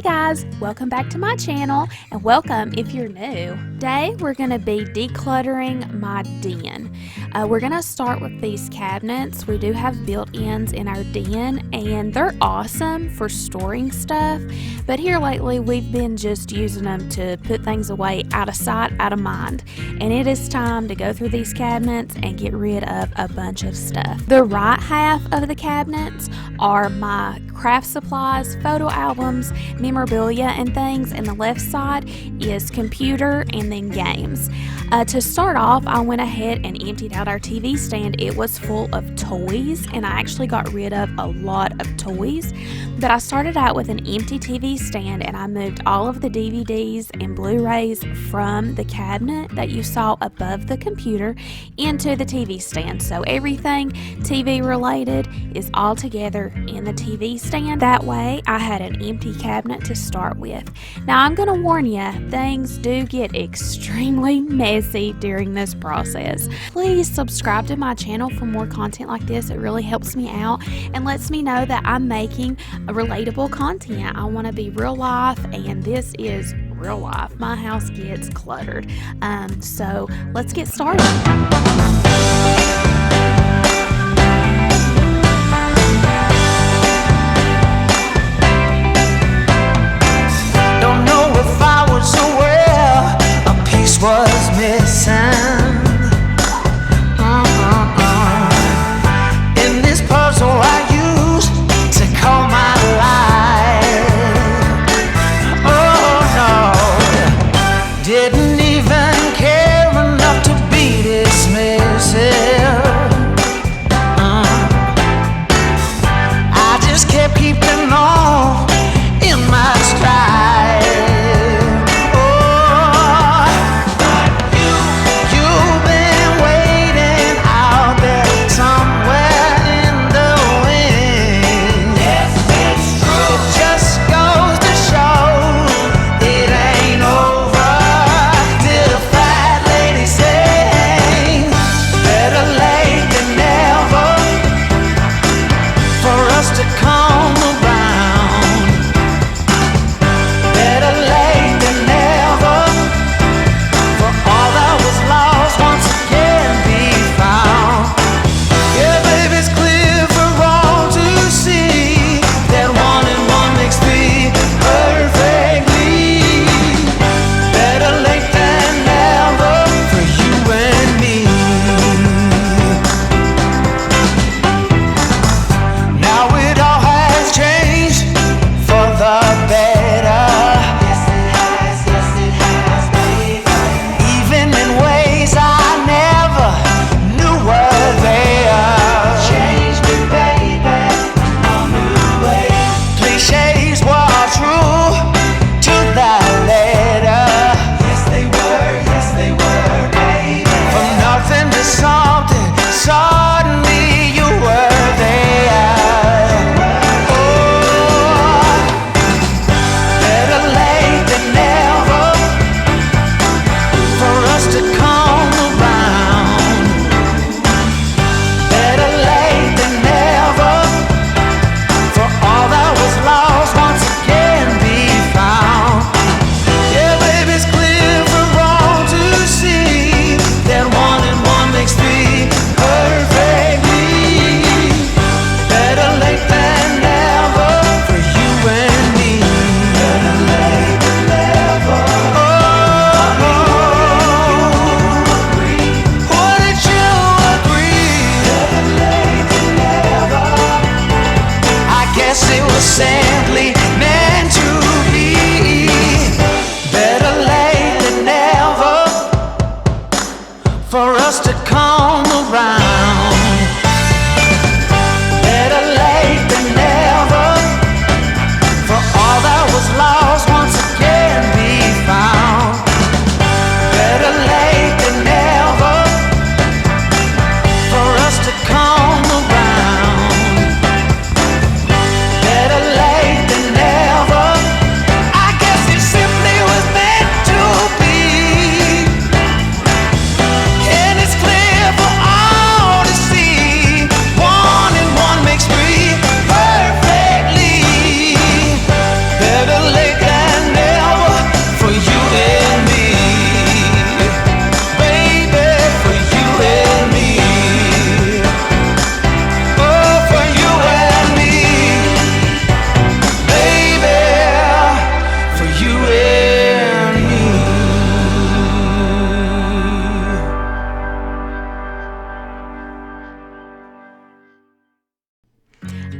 guys, welcome back to my channel, and welcome if you're new. Today we're going to be decluttering my den. We're going to start with these cabinets. We do have built-ins in our den, and they're awesome for storing stuff, but here lately we've been just using them to put things away out of sight, out of mind, and it is time to go through these cabinets and get rid of a bunch of stuff. The right half of the cabinets are my craft supplies, photo albums, memorabilia and things, and the left side is computer and then games. To start off, I went ahead and emptied out our TV stand. It was full of toys, and I actually got rid of a lot of toys, but I started out with an empty TV stand and I moved all of the DVDs and Blu-rays from the cabinet that you saw above the computer into the TV stand. So everything TV related is all together in the TV stand. That way I had an empty cabinet to start with. Now I'm going to warn you, things do get extremely messy during this process. Please subscribe to my channel for more content like this. It really helps me out and lets me know that I'm making a relatable content. I want to be real life, and this is real life. My house gets cluttered. So let's get started. Was missing in this puzzle I used to call my life. Oh no, didn't even care enough to be dismissive.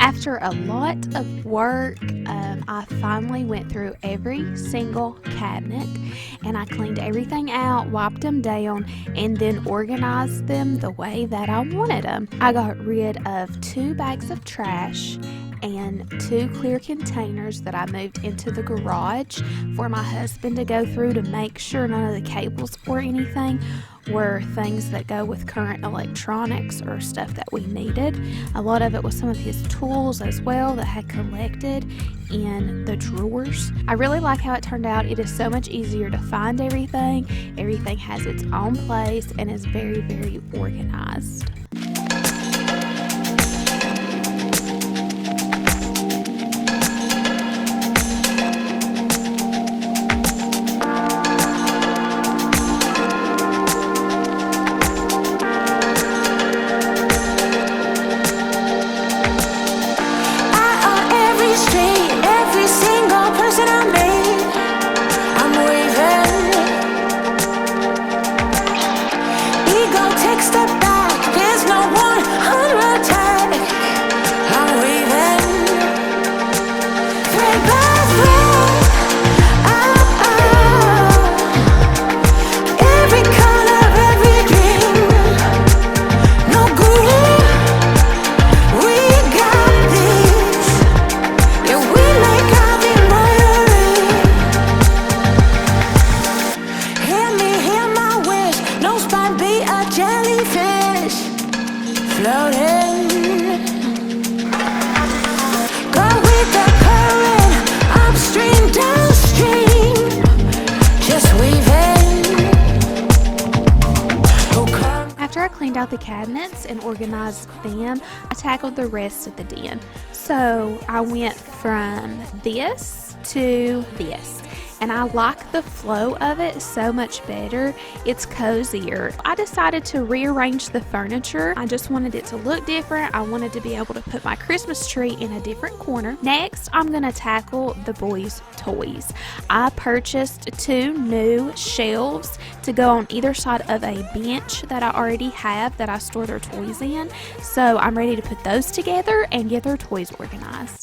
After a lot of work, I finally went through every single cabinet and I cleaned everything out, wiped them down, and then organized them the way that I wanted them. I got rid of 2 bags of trash and 2 clear containers that I moved into the garage for my husband to go through to make sure none of the cables or anything were things that go with current electronics or stuff that we needed. A lot of it was some of his tools as well that had collected in the drawers. I really like how it turned out. It is so much easier to find everything. Everything has its own place and is very, very organized. Cleaned out the cabinets and organized them, I tackled the rest of the den. So I went from this to this, and I like the flow of it so much better. It's cozier. I decided to rearrange the furniture. I just wanted it to look different. I wanted to be able to put my Christmas tree in a different corner. Next, I'm going to tackle the boys' toys. I purchased 2 new shelves to go on either side of a bench that I already have that I store their toys in. So I'm ready to put those together and get their toys organized.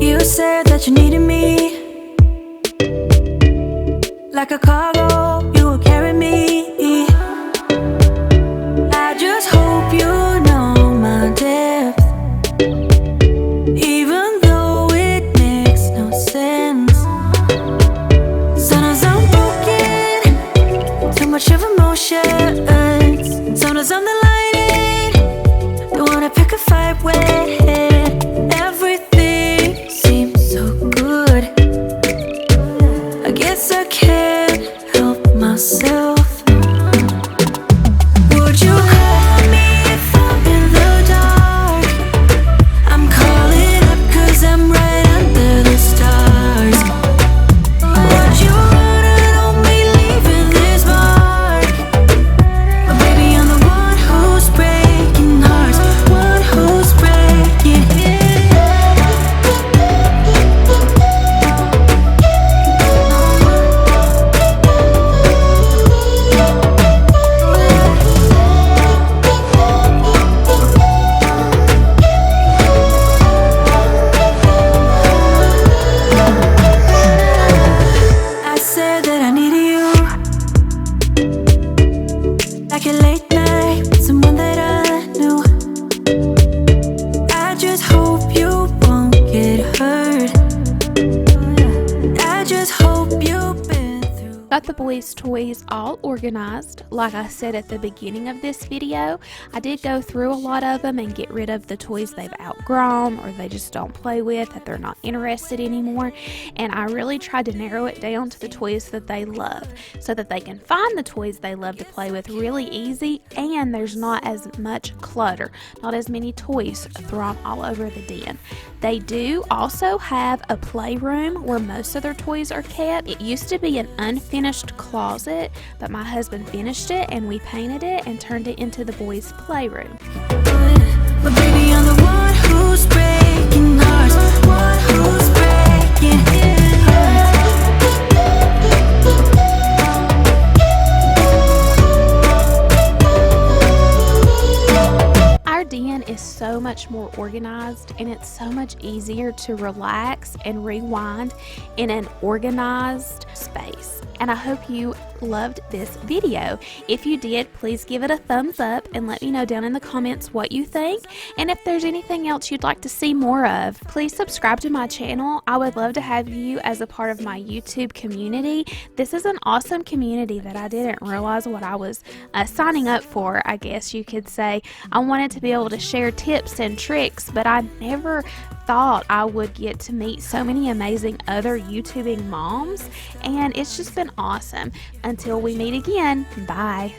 You said that you needed me, like a cargo, you will carry me. I just hope you know my depth, even though it makes no sense. Sometimes I'm broken, too much of emotions. Sometimes I'm the lightning, don't wanna pick a fight with. Everything seems so good, I guess I can't help myself. Would you call me if I'm in the dark? I'm calling up 'cause I'm right under the stars. Would you run on me leaving this mark? But baby, I'm the one who's breaking hearts, one who's breaking. I said that I needed you, like a late night with someone that I knew. I just hope you won't get hurt. I just hope you've been through. Got the boys' toys all organized. Like I said at the beginning of this video, I did go through a lot of them and get rid of the toys they've outgrown or they just don't play with, that they're not interested anymore. And I really tried to narrow it down to the toys that they love so that they can find the toys they love to play with really easy, and there's not as much clutter, not as many toys thrown all over the den. They do also have a playroom where most of their toys are kept. It used to be an unfinished closet, but my husband finished it and we painted it and turned it into the boys' playroom. But baby, I'm the one who's breaking hearts, one who's breaking hearts. much more organized, and it's so much easier to relax and rewind in an organized space. And I hope you loved this video. If you did, please give it a thumbs up and let me know down in the comments what you think. And if there's anything else you'd like to see more of, please subscribe to my channel. I would love to have you as a part of my YouTube community. This is an awesome community that I didn't realize what I was signing up for, I guess you could say. I wanted to be able to share tips and tricks, but I never thought I would get to meet so many amazing other YouTubing moms, and it's just been awesome. Until we meet again, bye.